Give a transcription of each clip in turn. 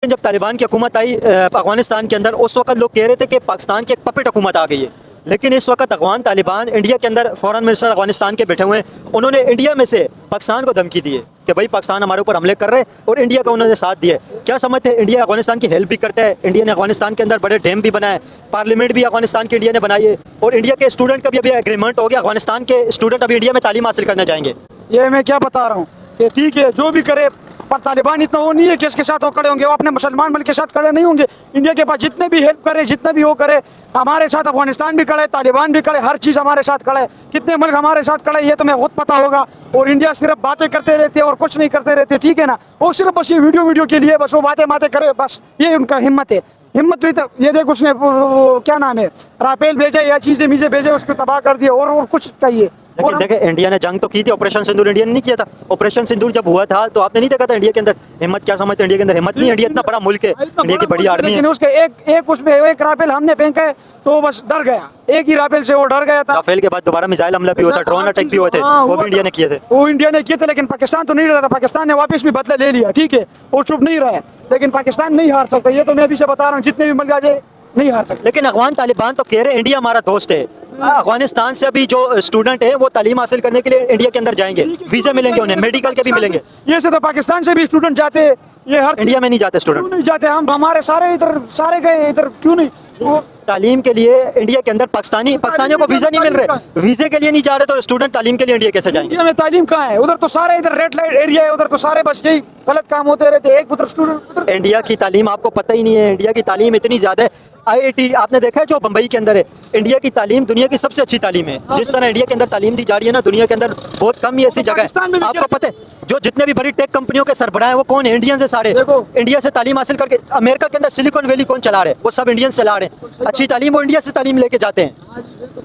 जब तालिबान की हुकूमत आई अफगानिस्तान के अंदर, उस वक्त लोग कह रहे थे कि पाकिस्तान की एक पपेट हुकूमत आ गई है। लेकिन इस वक्त अफगान तालिबान इंडिया के अंदर फॉरेन मिनिस्टर अफगानिस्तान के बैठे हुए हैं। उन्होंने इंडिया में से पाकिस्तान को धमकी दी है कि भाई पाकिस्तान हमारे ऊपर हमले कर रहे हैं, और इंडिया का उन्होंने साथ दिया है। क्या समझते हैं, इंडिया अफगानिस्तान की हेल्प भी करता है। इंडिया ने अफगानिस्तान के अंदर बड़े डैम भी बनाए, पार्लियामेंट भी अफगानिस्तान की इंडिया ने बनाई है, और इंडिया के स्टूडेंट का भी अभी एग्रीमेंट हो गया। अफगानिस्तान के स्टूडेंट अभी इंडिया में तालीम हासिल करने जाएंगे। ये मैं क्या बता रहा हूँ कि ठीक है जो भी करे, पर तालिबान इतना वो नहीं है कि इसके साथ वो खड़े होंगे। वो अपने मुसलमान मुल्क के साथ खड़े नहीं होंगे। इंडिया के पास जितने भी हेल्प करे, जितना भी वो करे, हमारे साथ अफगानिस्तान भी खड़े, तालिबान भी खड़े, हर चीज़ हमारे साथ खड़े। कितने मुल्क हमारे साथ खड़े ये तुम्हें बहुत पता होगा। और इंडिया सिर्फ बातें करते रहते और कुछ नहीं करते रहते, ठीक है ना। वो सिर्फ बस ये वीडियो के लिए बस वो बातें करे, बस ये उनका हिम्मत है। हिम्मत भी तो ये देख, उसने क्या नाम है, राफेल भेजे या चीज़ें मीज़ें भेजे, उसको तबाह कर दिया। और कुछ चाहिए। लेकिन देखे, इंडिया ने जंग तो की थी, ऑपरेशन सिंदूर इंडिया ने नहीं किया था। ऑपरेशन सिंदूर जब हुआ था तो आपने नहीं देखा था इंडिया के अंदर हिम्मत? क्या समझते हैं इंडिया के अंदर हिम्मत नहीं? इंडिया इतना बड़ा मुल्क है, इंडिया की बड़ी आर्मी है। उसके एक उसमें एक राफेल हमने फेंका है तो बस डर गया। एक ही राफेल से वो डर गया था। राफेल के बाद दोबारा मिसाइल हमला भी हुआ था, ड्रोन अटैक भी हुए थे, वो भी इंडिया ने किए थे। वो इंडिया ने किए थे, लेकिन पाकिस्तान तो नहीं रहा था। पाकिस्तान ने वापस भी बदला ले लिया, ठीक है, वो चुप नहीं रहा है। लेकिन पाकिस्तान नहीं हार सकता, ये तो मैं अभी से बता रहा हूँ। जितने भी मिल जाए नहीं हार सकते। लेकिन अफगान तालिबान तो कह रहे हैं इंडिया हमारा दोस्त है। अफगानिस्तान से अभी जो स्टूडेंट है वो तालीम हासिल करने के लिए इंडिया के अंदर जाएंगे, वीजा मिलेंगे उन्हें, मेडिकल के भी मिलेंगे। ये से तो पाकिस्तान से भी स्टूडेंट जाते हैं, ये हर इंडिया में नहीं जाते स्टूडेंट, नहीं जाते। हम हमारे सारे इधर सारे गए इधर, क्यों नहीं? वो तालीम के लिए इंडिया के अंदर पाकिस्तानियों को वीजा नहीं मिल रहे, वीजे के लिए नहीं जा रहे, तो स्टूडेंट तालीम के लिए इंडिया कैसे जाएंगे? इंडिया में तालीम कहाँ है? उधर तो सारे इधर रेड लाइट एरिया है, उधर तो सारे बस यही गलत काम होते रहते हैं। एक उधर स्टूडेंट, इंडिया की तालीम आपको पता ही नहीं है। इंडिया की तालीम इतनी ज्यादा है, IIT आपने देखा है जो बम्बई के अंदर है। इंडिया की तालीम दुनिया की सबसे अच्छी तालीम है। जिस तरह इंडिया के अंदर तालीम दी जा रही है ना, दुनिया के अंदर बहुत कम ही ऐसी जगह है। आपको पता है जो जितने भी बड़ी टेक कंपनियों के सरबराह है वो कौन है? इंडियन से सारे। इंडिया से तालीम हासिल करके अमेरिका के अंदर सिलिकॉन वैली कौन चला रहे हैं? वो सब इंडियन चला रहे हैं। अच्छी तालीम वो इंडिया से तालीम लेके जाते हैं,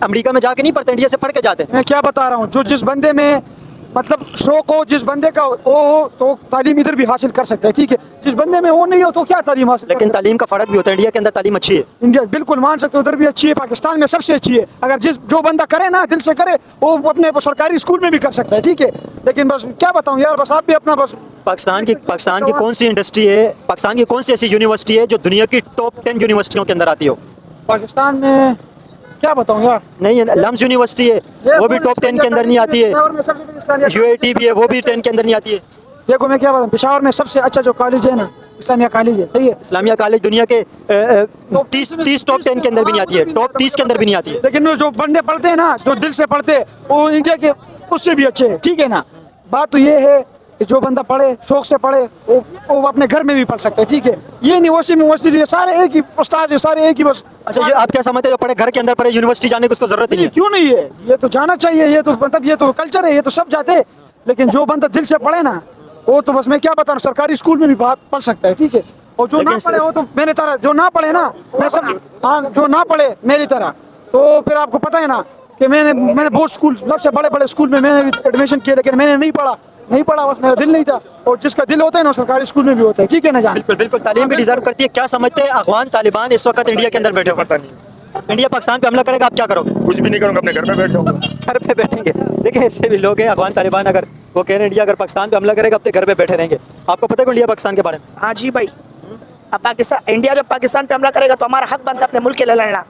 अमेरिका में जाके नहीं पढ़ते, इंडिया से पढ़ के जाते हैं। मैं क्या बता रहा हूँ, जो जिस बंदे में मतलब शौक हो, जिस बंदे का वो हो तो तालीम इधर भी हासिल कर सकता है, ठीक है। जिस बंदे में वो नहीं हो तो क्या तालीम हासिल? लेकिन तालीम का फर्क भी होता है। इंडिया के अंदर तालीम अच्छी है, इंडिया बिल्कुल मान सकते हो, उधर भी अच्छी है, पाकिस्तान में सबसे अच्छी है। अगर जो बंदा करे ना, दिल से करे, वो अपने सरकारी स्कूल में भी कर सकता है, ठीक है। लेकिन बस क्या बताऊँ यार, बस आप भी अपना बस पाकिस्तान की कौन सी इंडस्ट्री है, पाकिस्तान की कौन सी ऐसी यूनिवर्सिटी है जो दुनिया की टॉप 10 यूनिवर्सिटियों के अंदर आती हो? पाकिस्तान में क्या बताऊँ यार, नहीं है। लम्स यूनिवर्सिटी है, वो भी टॉप 10 के अंदर नहीं आती है। UAT भी है, वो भी 10 के अंदर नहीं आती है। देखो मैं क्या बताऊँ, पेशावर में सबसे अच्छा जो कॉलेज है ना, इस्लामिया कॉलेज है, सही है। इस्लामिया कॉलेज दुनिया के 30 टॉप 10 के अंदर भी नहीं आती है, टॉप 30 के अंदर भी नहीं आती है। लेकिन जो बंदे पढ़ते हैं ना, जो दिल से पढ़ते हैं, वो इंडिया के उससे भी अच्छे है, ठीक है ना। बात तो ये है कि जो बंदा पढ़े, शौक से पढ़े, वो अपने घर में भी पढ़ सकते हैं, ठीक है। ये यूनिवर्सिटी सारे एक ही उस्ताद है, सारे एक ही बस। अच्छा, ये आप क्या समझते हैं जो पढ़े घर के अंदर पढ़े, यूनिवर्सिटी जाने की उसको जरूरत नहीं है? क्यों नहीं है? ये तो जाना चाहिए, ये तो मतलब ये तो कल्चर है, ये तो सब जाते हैं। लेकिन जो बंदा दिल से पढ़े ना, वो तो बस मैं क्या बता रहा हूँ, सरकारी स्कूल में भी पढ़ सकता है, ठीक है। और जो ना पढ़े वो तो मेरी तरह, जो ना पढ़े ना, मैं सब, हाँ, जो ना पढ़े मेरी तरह, तो फिर आपको पता है ना कि मैंने बहुत स्कूल, सबसे बड़े बड़े स्कूल में मैंने भी एडमिशन किया, लेकिन मैंने नहीं पढ़ा, बस मेरा दिल नहीं था। और जिसका दिल होता है ना, सरकारी स्कूल में भी होता है, ठीक है ना जान। बिल्कुल बिल्कुल, तालीम भी डिजर्व करती है। क्या समझते हैं अफगान तालिबान इस वक्त इंडिया के अंदर बैठे हो? पता नहीं, इंडिया पाकिस्तान पे हमला करेगा, आप क्या करोगे? कुछ भी नहीं करूँगा, अपने घर पे बैठ जाऊँगा। घर पे बैठेंगे? देखिए ऐसे भी लोग हैं अफगान तालिबान, अगर वो कह रहे हैं इंडिया अगर पाकिस्तान पे हमला करेगा अपने घर पे बैठे रहेंगे। आपको पता है इंडिया पाकिस्तान के बारे में? हाँ जी भाई, अब इंडिया जब पाकिस्तान पे हमला करेगा तो हमारा हक बनता है अपने मुल्क के लिए लड़ना।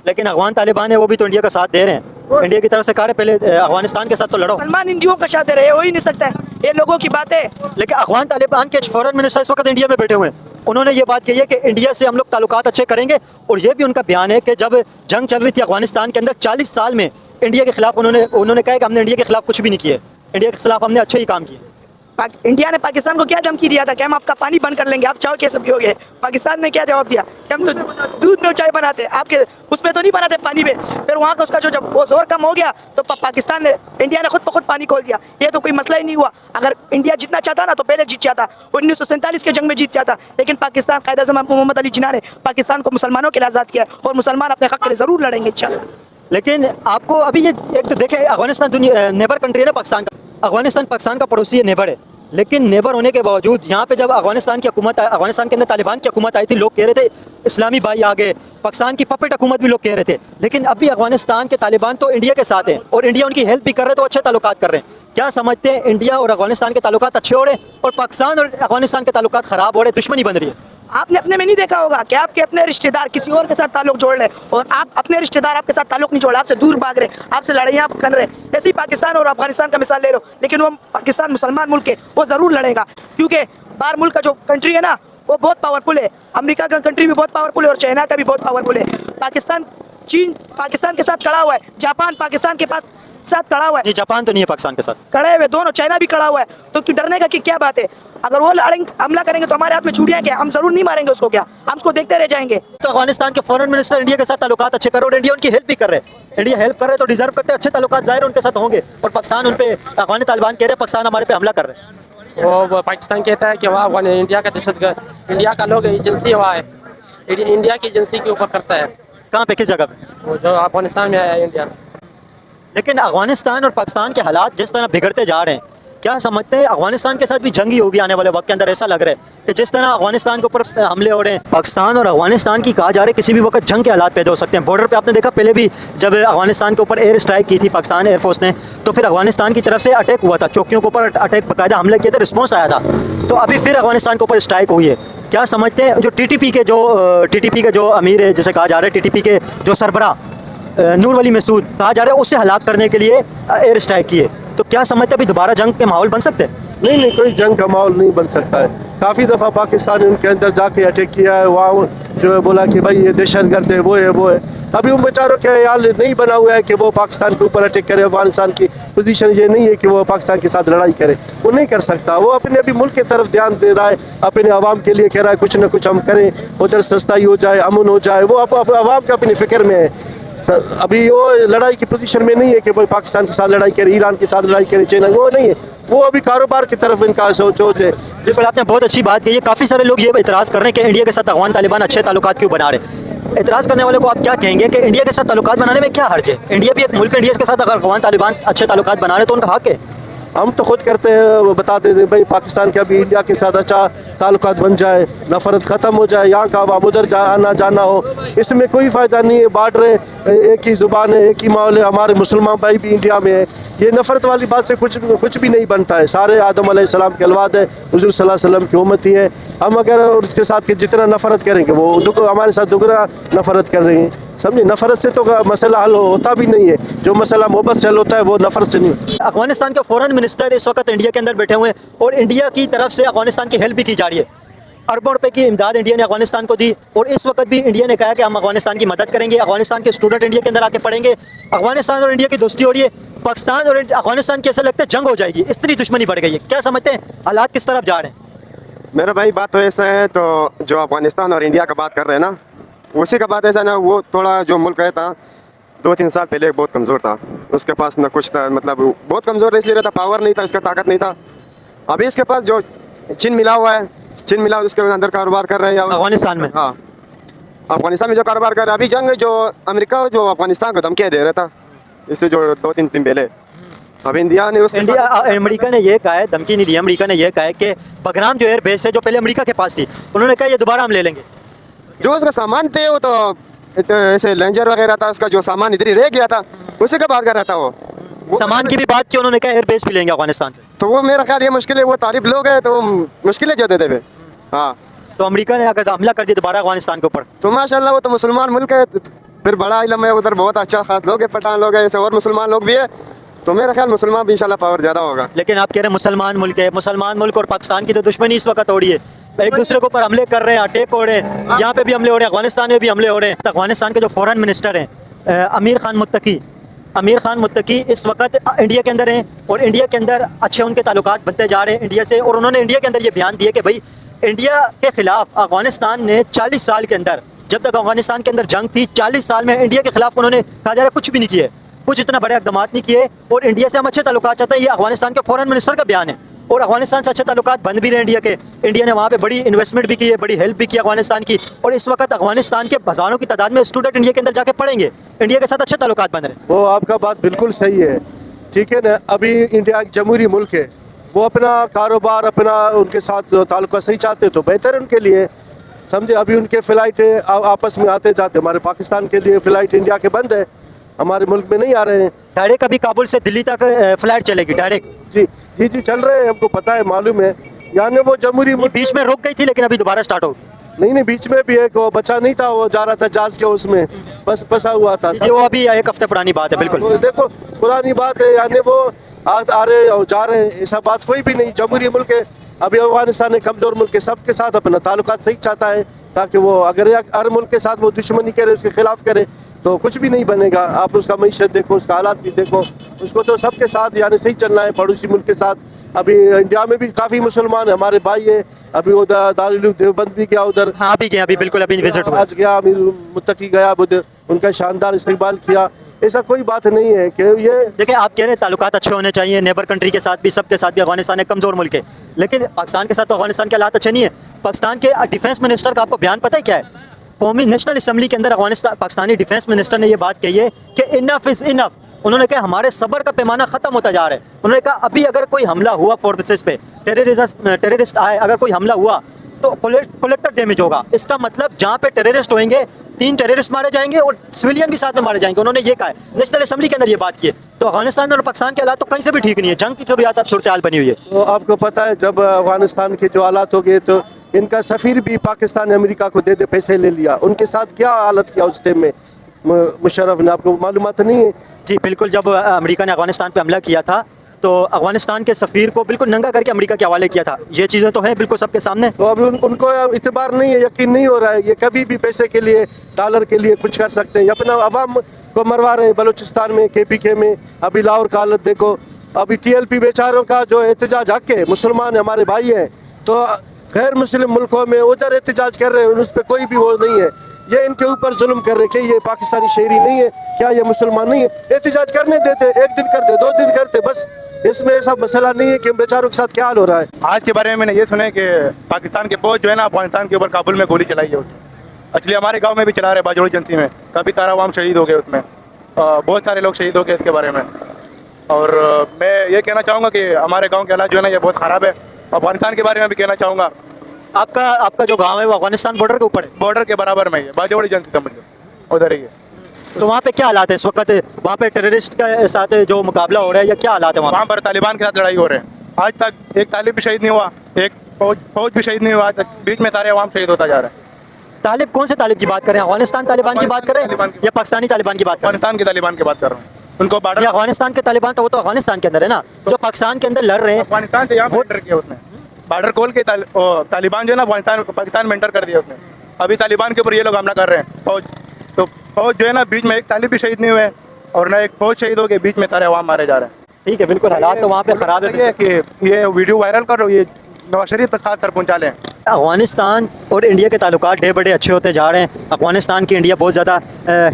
लेकिन अफगान तालिबान है वो भी तो इंडिया का साथ दे रहे हैं। इंडिया की तरफ से कहा है पहले अफगानिस्तान के साथ तो लड़ो। सलमान हिंदुओं का साथ दे रहे, हो ही नहीं सकता है, ये लोगों की बात है। लेकिन अफगान तालिबान के फॉरेन मिनिस्टर इस वक्त इंडिया में बैठे हुए हैं। उन्होंने ये बात कही है कि इंडिया से हम लोग ताल्लुकात अच्छे करेंगे। और ये भी उनका बयान है कि जब जंग चल रही थी अफगानिस्तान के अंदर 40 साल में इंडिया के खिलाफ उन्होंने कहा कि हमने इंडिया के खिलाफ कुछ भी नहीं किया, इंडिया के खिलाफ हमने अच्छे ही काम किए। इंडिया ने पाकिस्तान को क्या धमकी दिया था कि हम आपका पानी बंद कर लेंगे, आप चाय कैसे पियोगे? पाकिस्तान ने क्या जवाब दिया कि हम तो दूध में चाय बनाते, आपके उसमें तो नहीं बनाते पानी में। फिर वहाँ का उसका जो जब वो जोर कम हो गया तो पाकिस्तान ने, इंडिया ने खुद ब खुद पानी खोल दिया। ये तो कोई मसला ही नहीं हुआ। अगर इंडिया जीतना चाहता ना तो पहले जीत जाता, 1947 के जंग में जीत जाता। लेकिन पाकिस्तान, कायद आज़म मोहम्मद अली जिन्ना ने पाकिस्तान को मुसलमानों के लिए आज़ाद किया और मुसलमान अपने हक के लिए ज़रूर लड़ेंगे इंशाल्लाह। लेकिन आपको अभी ये एक तो देखे, अफगानिस्तान दुनिया नेबर कंट्री है ना पाकिस्तान का। अफगानिस्तान पाकिस्तान का पड़ोसी है, नेबर है। लेकिन नेबर होने के बावजूद यहाँ पे जब अफगानिस्तान की हुकूमत, अफगानिस्तान के अंदर तालिबान की हुकूमत आई थी, लोग कह रहे थे इस्लामी भाई आ गए, पाकिस्तान की पपेट हुकूमत भी लोग कह रहे थे। लेकिन अभी अफगानिस्तान के तालिबान तो इंडिया के साथ हैं और इंडिया उनकी हेल्प भी कर रहे, तो अच्छे ताल्लुकात कर रहे हैं। क्या समझते हैं इंडिया और अफगानिस्तान के ताल्लुकात अच्छे हो रहे हैं और पाकिस्तान और अफगानिस्तान के ताल्लुकात ख़राब हो रहे, दुश्मनी बन रही है? आपने अपने में नहीं देखा होगा कि आपके अपने रिश्तेदार किसी और के साथ ताल्लुक जोड़ ले और आप अपने रिश्तेदार आपके साथ ताल्लुक नहीं जोड़, आपसे दूर भाग रहे, आपसे लड़ाइयाँ कर रहे। ऐसे ही पाकिस्तान और अफगानिस्तान का मिसाल ले लो, लेकिन वो पाकिस्तान मुसलमान मुल्क है, वो ज़रूर लड़ेगा, क्योंकि बाहर मुल्क का जो कंट्री है ना वो बहुत पावरफुल है। अमेरिका का कंट्री भी बहुत पावरफुल है और चाइना का भी बहुत पावरफुल है। पाकिस्तान, चीन पाकिस्तान के साथ खड़ा हुआ है, जापान पाकिस्तान के पास साथ खड़ा हुआ है। जी, जापान तो नहीं है पाकिस्तान के साथ, खड़े हुए दोनों, चाइना भी खड़ा हुआ है, तो डरने का क्या बात है? अगर वो हमला करेंगे तो हमारे हाथ में छुड़ियां क्या, हम जरूर नहीं मारेंगे उसको, क्या हम उसको देखते रह जाएंगे? तो अफगानिस्तान के फॉरेन मिनिस्टर इंडिया के साथ ताल्लुकात अच्छे कर रहे और इंडिया उनकी हेल्प भी कर रहे हैं। इंडिया हेल्प कर रहे तो डिजर्व करते हैं अच्छे ताल्लुकात, जाहिर उनके साथ होंगे। और पाकिस्तान उन पे, अफगानी तालिबान कह रहे हैं पाकिस्तान हमारे पे हमला कर रहे हैं। वो पाकिस्तान कहता है कि वहाँ इंडिया का दहशतगर्द, इंडिया का लोग एजेंसी वहाँ है, इंडिया की एजेंसी के ऊपर करता है। कहाँ पे, किस जगह पे? वो जो अफगानिस्तान में आया है इंडिया। लेकिन अफगानिस्तान और पाकिस्तान के हालात जिस तरह बिगड़ते जा रहे हैं, क्या समझते हैं अफगानिस्तान के साथ भी जंग ही होगी आने वाले वक्त के अंदर? ऐसा लग रहा है कि जिस तरह अफगानिस्तान के ऊपर हमले हो रहे हैं, पाकिस्तान और अफगानिस्तान की कहा जा रहा है किसी भी वक्त जंग के हालात पैदा हो सकते हैं। बॉर्डर पे आपने देखा पहले भी जब अफगानिस्तान के ऊपर एयर स्ट्राइक की थी पाकिस्तान एयरफोर्स ने, तो फिर अफगानिस्तान की तरफ से अटैक हुआ था, चौकियों के ऊपर अटैक बाकायदा हमले किए थे, रिस्पॉन्स आया था। तो अभी फिर अफगानिस्तान के ऊपर स्ट्राइक हुई है। क्या समझते हैं जो टीटीपी के जो अमीर है, जैसे कहा जा रहा है टीटीपी के जो सरबराह नूर वली मसूद कहा जा रहा है, उससे हलाक करने के लिए एयर स्ट्राइक किए, तो क्या समझते हैं अभी दोबारा जंग के माहौल बन सकते हैं? नहीं, कोई जंग का माहौल नहीं बन सकता है। काफ़ी दफ़ा पाकिस्तान ने उनके अंदर जाके अटैक किया है, वहाँ जो है बोला कि भाई ये दहशतगर्द है, वो है। अभी उन बेचारों के ख्याल नहीं बना हुआ है कि वो पाकिस्तान के ऊपर अटैक करे। अफगानिस्तान की पोजीशन ये नहीं है कि वो पाकिस्तान के साथ लड़ाई करे, वो नहीं कर सकता। वो अपने अभी मुल्क की तरफ ध्यान दे रहा है, अपने आवाम के लिए कह रहा है कुछ न कुछ हम करें, उधर सस्ताई हो जाए, अमन हो जाए। वो आवाम के अपनी फिक्र में है। अभी वो लड़ाई की पोजीशन में नहीं है कि भाई पाकिस्तान के साथ लड़ाई करे, ईरान के साथ लड़ाई करे, चाइना, वो नहीं है। वो अभी कारोबार की तरफ इनका सोच है। जिस पर आपने बहुत अच्छी बात कही है। काफ़ी सारे लोग ये इतराज़ कर रहे हैं कि इंडिया के साथ अफगान तालिबान अच्छे ताल्लुकात क्यों बना रहे हैं। एतराज़ करने वाले को आप क्या कहेंगे कि इंडिया के साथ ताल्लुकात बनाने में क्या हर्ज है? इंडिया भी एक मुल्क है, इंडिया के साथ अगर अफगान तालिबान अच्छे ताल्लुकात बना रहे तो उनका हक है। हम तो खुद करते हैं, बता देते भाई पाकिस्तान का भी इंडिया के साथ अच्छा ताल्लुकात बन जाए, नफरत ख़त्म हो जाए, यहाँ का आवाम उधर आना जाना हो, इसमें कोई फ़ायदा नहीं है। बार्डर एक ही ज़ुबान है, एक ही माहौल है, हमारे मुसलमान भाई भी इंडिया में है। ये नफ़रत वाली बात से कुछ भी नहीं बनता है। सारे आदम अलैहिस्सलाम के औलाद है, हुज़ूर सल्लल्लाहु अलैहि वसल्लम की उम्मती है। हम अगर उसके साथ के जितना नफ़रत करेंगे वो हमारे साथ दुगना नफ़रत कर रही हैं। समझे, नफरत से तो मसला हल होता भी नहीं है। जो मसला मोहब्बत से हल होता है वो नफरत से नहीं। अफगानिस्तान के फॉरेन मिनिस्टर इस वक्त इंडिया के अंदर बैठे हुए हैं और इंडिया की तरफ से अफगानिस्तान की हेल्प भी की जा रही है। अरबों रुपए की इमदाद इंडिया ने अफगानिस्तान को दी और इस वक्त भी इंडिया ने कहा कि हम अफगानिस्तान की मदद करेंगे। अफगानिस्तान के स्टूडेंट इंडिया के अंदर आके पढ़ेंगे। अफगानिस्तान और इंडिया की दोस्ती हो रही है। पाकिस्तान और अफगानिस्तान की ऐसा लगता है जंग हो जाएगी, इतनी दुश्मनी बढ़ गई है। क्या समझते हैं हालात किस तरफ जा रहे हैं? मेरा भाई बात तो ऐसा है, तो जो अफगानिस्तान और इंडिया का बात कर रहे हैं ना, उसी का बात ऐसा ना, वो थोड़ा जो मुल्क है था 2-3 साल पहले बहुत कमज़ोर था। उसके पास ना कुछ था, मतलब बहुत कमज़ोर इसलिए रहता, पावर नहीं था, इसका ताकत नहीं था। अभी इसके पास जो चीन मिला हुआ है, चीन मिला उसके अंदर कारोबार कर रहे हैं अफगानिस्तान में। हाँ, अफगानिस्तान में जो कारोबार कर रहे हैं। अभी जंग जो अमेरिका जो अफगानिस्तान को धमकियाँ दे रहा था, इससे जो 2-3 दिन पहले अभी इंडिया ने अमेरिका ने यह कहा है, धमकी नहीं दी, अमेरिका ने यह कहा है कि बगराम जो एयर बेस है जो पहले अमेरिका के पास थी, उन्होंने कहा ये दोबारा हम ले लेंगे। जो उसका सामान थे वो तो ऐसे लेंजर वगैरह था, उसका जो सामान इधर ही रह गया था, उसी का बात कर रहा था। वो सामान की भी बात की, उन्होंने कहा एयर बेस भी लेंगे अफगानिस्तान से। तो वो मेरा ख्याल ये मुश्किल है, वो तारीफ लोग हैं तो मुश्किलें जो देते थे। हाँ, तो अमेरिका ने अगर हमला कर दिया दोबारा अफगानिस्तान के ऊपर, तो माशाल्लाह वो तो मुसलमान मुल्क है, फिर बड़ा इलम है उधर, बहुत अच्छा खास लोग है, पठान लोग हैं, ऐसे और मुसलमान लोग भी है, तो मेरा ख्याल मुसलमान भी इंशाल्लाह पावर ज़्यादा होगा। लेकिन आप कह रहे हैं मुसलमान मुल्क है, मुसलमान मुल्क और पाकिस्तान की तो दुश्मनी इस वक्त हो रही है, एक दूसरे के ऊपर हमले कर रहे हैं, अटैक हो रहे हैं, यहाँ पे भी हमले हो रहे हैं, अफगानिस्तान में भी हमले हो रहे हैं। अफगानिस्तान के जो फॉरेन मिनिस्टर हैं अमीर खान मुत्तकी इस वक्त इंडिया के अंदर हैं और इंडिया के अंदर अच्छे उनके ताल्लुकात बनते जा रहे हैं इंडिया से। और उन्होंने इंडिया के अंदर ये बयान दिए कि भाई इंडिया के खिलाफ अफगानिस्तान ने 40 साल के अंदर, जब तक अफगानिस्तान के अंदर जंग थी, 40 साल में इंडिया के खिलाफ उन्होंने कहा जा रहा है कुछ भी नहीं किए, कुछ इतना बड़े इकदाम नहीं किए और इंडिया से हम अच्छे ताल्लुकात चाहते हैं। ये अफगानिस्तान के फॉरेन मिनिस्टर का बयान है और अफगानिस्तान से अच्छे ताल्लुकात बन भी रहे इंडिया के। इंडिया ने वहाँ पे बड़ी इन्वेस्टमेंट भी की है, बड़ी हेल्प भी की अफगानिस्तान की और इस वक्त अफगानिस्तान के हज़ारों की तादाद में स्टूडेंट इंडिया के अंदर जाके पढ़ेंगे, इंडिया के साथ अच्छे ताल्लुकात बन रहे हैं। वो आपका बात बिल्कुल सही है, ठीक है ना। अभी इंडिया एक जमहूरी मुल्क है, वो अपना कारोबार अपना उनके साथ ताल्लुक सही चाहते तो बेहतर है उनके लिए, समझे। अभी उनके फ़्लाइट आपस में आते जाते, हमारे पाकिस्तान के लिए फ़्लाइट इंडिया के बंद है, हमारे मुल्क में नहीं आ रहे हैं। डायरेक्ट अभी काबुल से दिल्ली तक फ्लाइट चलेगी डायरेक्ट? जी चल रहे हैं, हमको पता है, मालूम है। यानी वो जमहूरी मुल्क बीच में रुक गई थी लेकिन अभी दोबारा स्टार्ट हो। नहीं, बीच में भी एक वो बचा नहीं था, वो जा रहा था जहाज के उसमें, बस फंसा हुआ था। ये वो अभी 1 हफ्ते पुरानी बात है। बिल्कुल वो देखो पुरानी बात है, यानी वो आ रहे और जा रहे हैं, ऐसा बात कोई भी नहीं। जमहूरी मुल्क है, अभी अफगानिस्तान है कमजोर मुल्क है, सबके साथ अपना ताल्लुकात सही चाहता है, ताकि वो अगर हर मुल्क के साथ वो दुश्मनी करे, उसके खिलाफ करे तो कुछ भी नहीं बनेगा। आप उसका मईशत देखो, उसका हालात भी देखो, उसको तो सबके साथ यानी सही चलना है, पड़ोसी मुल्क के साथ। अभी इंडिया में भी काफ़ी मुसलमान हमारे भाई है, अभी वो दारुल देवबंद भी गया उधर। हाँ अभी गया, अभी बिल्कुल अभी विजिट हुआ। आज गया, अमीर मुत्तकी गया बुध, उनका शानदार इस्तेमाल किया। ऐसा कोई बात नहीं है कि ये देखिए आप कह रहे हैं ताल्लुकात अच्छे होने चाहिए, नेबर कंट्री के साथ भी, सबके साथ भी। अफगानिस्तान एक कमज़ोर मुल्क है, लेकिन पाकिस्तान के साथ तो अफगानिस्तान के हालात अच्छे नहीं है। पाकिस्तान के डिफेंस मिनिस्टर का आपको बयान पता है क्या है? कौमी नेशनल असम्बली के अंदर अफगानिस्तान पाकिस्तानी डिफेंस मिनिस्टर ने ये बात कही है कि इनफ इज़ इनफ। उन्होंने कहा हमारे सब्र का पैमाना ख़त्म होता जा रहा है। उन्होंने कहा अभी अगर कोई हमला हुआ फोर्सेस पे, टेररिस्ट आए, अगर कोई हमला हुआ तो कोलेक्टिव डैमेज होगा। इसका मतलब जहाँ पे टेररिस्ट होंगे 3 टेररिस्ट मारे जाएंगे और सिविलियन भी साथ में मारे जाएंगे। उन्होंने ये कहा है, नेशनल असम्बली के अंदर ये बात की है। तो अफगानिस्तान और पाकिस्तान के हालात तो कहीं से भी ठीक नहीं है, जंग की जरूरियात अब सूरत हाल बनी हुई है। तो आपको पता है जब अफगानिस्तान के जो हालात हो गए तो इनका सफ़ीर भी पाकिस्तान ने अमेरिका को दे पैसे ले लिया। उनके साथ क्या हालत किया उस टाइम में मुशर्रफ ने, आपको मालूमात नहीं है? जी बिल्कुल, जब अमेरिका ने अफगानिस्तान पे हमला किया था तो अफगानिस्तान के सफ़ीर को बिल्कुल नंगा करके अमेरिका के हवाले किया था। ये चीज़ें तो हैं बिल्कुल सबके सामने। तो अभी उनको इतबार नहीं है, यकीन नहीं हो रहा है, ये कभी भी पैसे के लिए, डॉलर के लिए कुछ कर सकते हैं। अपना अवाम को मरवा रहे हैं बलूचिस्तान में, KPK में। अभी लाहौर का हालत देखो, अभी TLP बेचारों का जो एहतजाज हक है, मुसलमान हमारे भाई हैं, तो गैर मुस्लिम मुल्कों में उधर एहतजाज कर रहे हैं, उस पर कोई भी वो नहीं है। ये इनके ऊपर जुल्म कर रहे हैं कि ये पाकिस्तानी शहरी नहीं है, क्या ये मुसलमान नहीं है? एहतजाज करने देते, 1 दिन करते, 2 दिन करते, बस। इसमें ऐसा मसला नहीं है कि बेचारों के साथ क्या हाल हो रहा है। आज के बारे में मैंने ये सुना है कि पाकिस्तान के फौज जो है ना अफगानिस्तान के ऊपर काबुल में गोली चलाई है। एक्चुअली हमारे गांव में भी चला रहे बाजोड़ी एजेंसी में, काफ़ी सारा अवाम शहीद हो गए उसमें, बहुत सारे लोग शहीद हो गए इसके बारे में। और मैं ये कहना चाहूँगा कि हमारे गाँव के हालात जो है ना ये बहुत ख़राब है। अफगानिस्तान के बारे में भी कहना चाहूँगा। आपका जो गाँव है वो अफगानिस्तान बॉर्डर के ऊपर है? बॉर्डर के बराबर में ही है, बाजोड़ी एजेंसी समझ उधर ही है। तो वहाँ पे क्या हालात है इस वक्त? वहाँ पे टेररिस्ट के साथ जो मुकाबला हो रहा है या क्या हालात है वहाँ? वहाँ पर तालिबान के साथ लड़ाई हो रहे हैं। आज तक एक तालिब भी शहीद नहीं हुआ, एक फौज भी शहीद नहीं हुआ। आज तक बीच में सारे अवाम शहीद होता जा रहा है। तालिब कौन से तालिब की बात कर रहे हैं? अफगानिस्तान तालिबान की बात कर रहे हैं या पाकिस्तानी तालिबान की बात कर रहे हैं? अफगानिस्तान के तालिबान की बात कर रहा हूँ। उनको बॉर्डर, अफगानिस्तान के तालिबान तो वो तो अफगानिस्तान के अंदर है ना, जो पाकिस्तान के अंदर लड़ रहे हैं। अफगानिस्तान से यहाँ पर किया उसने, बॉर्डर खोल के तालिबान जो है ना अफगानिस्तान पाकिस्तान में एंटर कर दिया उसने। अभी तालिबान के ऊपर ये लोग हमला कर रहे हैं फौज। तो फौज जो है ना बीच में एक तालिब भी शहीद नहीं हुए और ना एक फौज शहीद हो गए, बीच में सारे अवाम मारे जा रहे हैं। ठीक है, बिल्कुल हालात तो वहाँ पे ख़राब है कि ये वीडियो वायरल करो, ये नवाज शरीफ तक खास कर पहुँचा लें। अफगानिस्तान और इंडिया के ताल्लुकात डे बड़े अच्छे होते जा रहे हैं। अफगानिस्तान की इंडिया बहुत ज़्यादा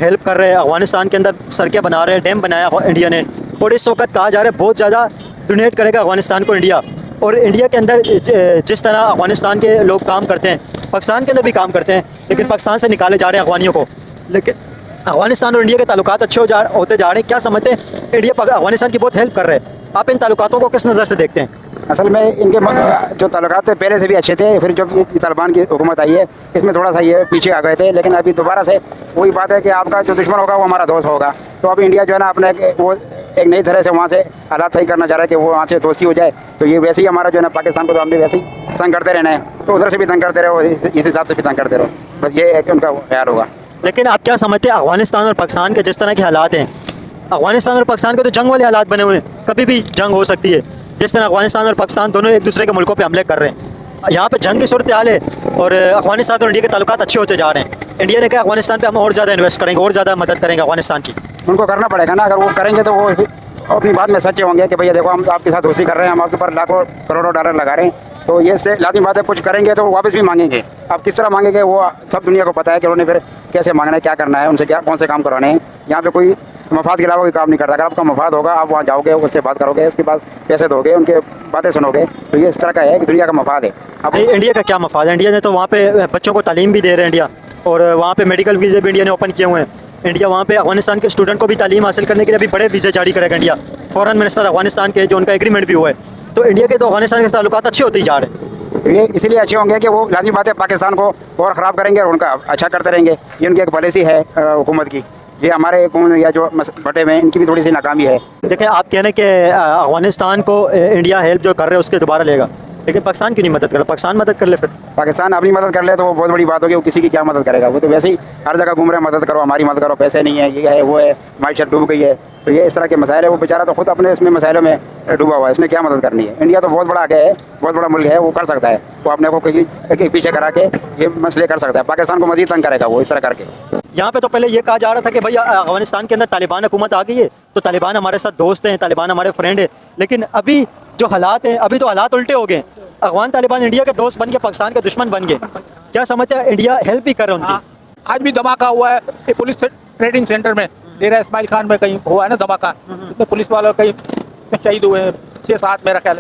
हेल्प कर रहे हैं। अफगानिस्तान के अंदर सड़कें बना रहे हैं, डैम बनाया इंडिया ने, और इस वक्त कहा जा रहा है बहुत ज़्यादा डोनेट करेगा अफगानिस्तान को इंडिया। और इंडिया के अंदर जिस तरह अफगानिस्तान के लोग काम करते हैं, पाकिस्तान के अंदर भी काम करते हैं, लेकिन पाकिस्तान से निकाले जा रहे हैं अफगानियों को। लेकिन अफगानिस्तान और इंडिया के ताल्लुकात अच्छे होते जा रहे हैं। क्या समझते हैं? इंडिया अफगानिस्तान की बहुत हेल्प कर रहे हैं। आप इन ताल्लुकातों को किस नज़र से देखते हैं? असल में इनके जो ताल्लुकात थे पहले से भी अच्छे थे, फिर जब ये तालिबान की हुकूमत आई है इसमें थोड़ा सा ये पीछे आ गए थे, लेकिन अभी दोबारा से वही बात है कि आपका जो दुश्मन होगा वो हमारा दोस्त होगा। तो अब इंडिया जो है ना अपने वो एक नई तरह से वहाँ से हालात सही करना चाह रहा है कि वो वहाँ से दोस्ती हो जाए। तो ये वैसे ही हमारा जो है ना पाकिस्तान को तो हम भी वैसे ही तंग करते रहना है, तो उधर से भी तंग करते रहो, इस हिसाब से भी तंग करते रहो, बस ये है कि उनका ख्याल होगा। लेकिन आप क्या समझते हैं अफगानिस्तान और पाकिस्तान के जिस तरह के हालात हैं, अफगानिस्तान और पाकिस्तान के तो जंग वाले हालात बने हुए हैं, कभी भी जंग हो सकती है। जिस तरह अफगानिस्तान और पाकिस्तान दोनों एक दूसरे के मुल्कों पे हमले कर रहे हैं, यहाँ पे जंग की सूरत हाल है और अफगानिस्तान और इंडिया के ताल्लुकात अच्छे होते जा रहे हैं। इंडिया ने कहा अफगानिस्तान पे हम और ज़्यादा इन्वेस्ट करेंगे और ज़्यादा मदद करेंगे अफगानिस्तान की। उनको करना पड़ेगा ना, अगर वो करेंगे तो वो अपनी बात में सच्चे होंगे कि भैया देखो हम आपके साथ दोस्ती कर रहे हैं, हम आपके ऊपर लाखों करोड़ों डॉलर लगा रहे हैं। तो ये से लाजिम बात है, कुछ करेंगे तो वापस भी मांगेंगे। अब किस तरह मांगेंगे वो सब दुनिया को पता है कि उन्होंने फिर कैसे मांगना है, क्या करना है, उनसे क्या कौन से काम कराने हैं। यहाँ पे कोई मफाद के अलावा कोई काम नहीं करता। अगर आपका मफाद होगा आप वहाँ जाओगे, उससे बात करोगे, उसके बाद पैसे दोगे, उनके बातें सुनोगे, तो ये इस तरह का है कि दुनिया का मफाद है। अब इंडिया का क्या मफाद है? इंडिया ने तो वहाँ पे बच्चों को तालीम भी दे रहे हैं इंडिया, और वहाँ पे मेडिकल वीज़े भी इंडिया ने ओपन किए हुए हैं। इंडिया वहाँ पे अफगानिस्तान के स्टूडेंट को भी तालीम हासिल करने के लिए अभी बड़े वीज़े जारी करेगा इंडिया। फॉरेन मिनिस्टर अफगानिस्तान के जो उनका एग्रीमेंट भी हुआ है, तो इंडिया के तो अफगानिस्तान के ताल्लुकात अच्छे होते ही जा रहे हैं। ये इसलिए अच्छे होंगे कि वो लाजिम बात है पाकिस्तान को और ख़राब करेंगे और उनका अच्छा करते रहेंगे। ये उनकी एक पॉलिसी है हुकूमत की। ये हमारे या जो बटे में इनकी भी थोड़ी सी नाकामी है। देखें, आप कह रहे हैं कि अफगानिस्तान को इंडिया हेल्प जो कर रहे हैं उसके दोबारा लेगा, लेकिन पाकिस्तान क्यों नहीं मदद कर रहा? पाकिस्तान मदद कर ले फिर। पाकिस्तान अपनी मदद कर ले तो वो बहुत बड़ी बात होगी, वो किसी की क्या मदद करेगा? वो तो वैसे ही हर जगह घूम रहे हैं, मदद करो, हमारी मदद करो, पैसे नहीं है, ये है वो है, माइशत डूब गई है। तो ये इस तरह के मसाइल है, वो बेचारा तो खुद अपने इसमें मसाइलों में डूबा हुआ है, इसने क्या मदद करनी है? इंडिया तो बहुत बड़ा आगे है, बहुत बड़ा मुल्क है, वो कर सकता है, वो अपने को कहीं पीछे करा के ये मसले कर सकता है। पाकिस्तान को मजीद तंग करेगा वो इस तरह करके। यहाँ पे तो पहले ये कहा जा रहा था कि भाई अफगानिस्तान के अंदर तालिबान हुकूमत आ गई है तो तालिबान हमारे साथ दोस्त हैं, तालिबान हमारे फ्रेंड है, लेकिन अभी जो हालात हैं, अभी तो हालात उल्टे हो गए। अफगान तालिबान इंडिया के दोस्त बन के पाकिस्तान के दुश्मन बन गए। क्या समझते हैं इंडिया हेल्प भी कर रहा है उनकी? आज भी धमाका हुआ है ये पुलिस ट्रेनिंग सेंटर में, डेरा इस्माइल खान में कहीं हुआ है ना धमाका, इसमें पुलिस वालों कहीं शहीद हुए हैं, 6-7 मेरा ख्याल है।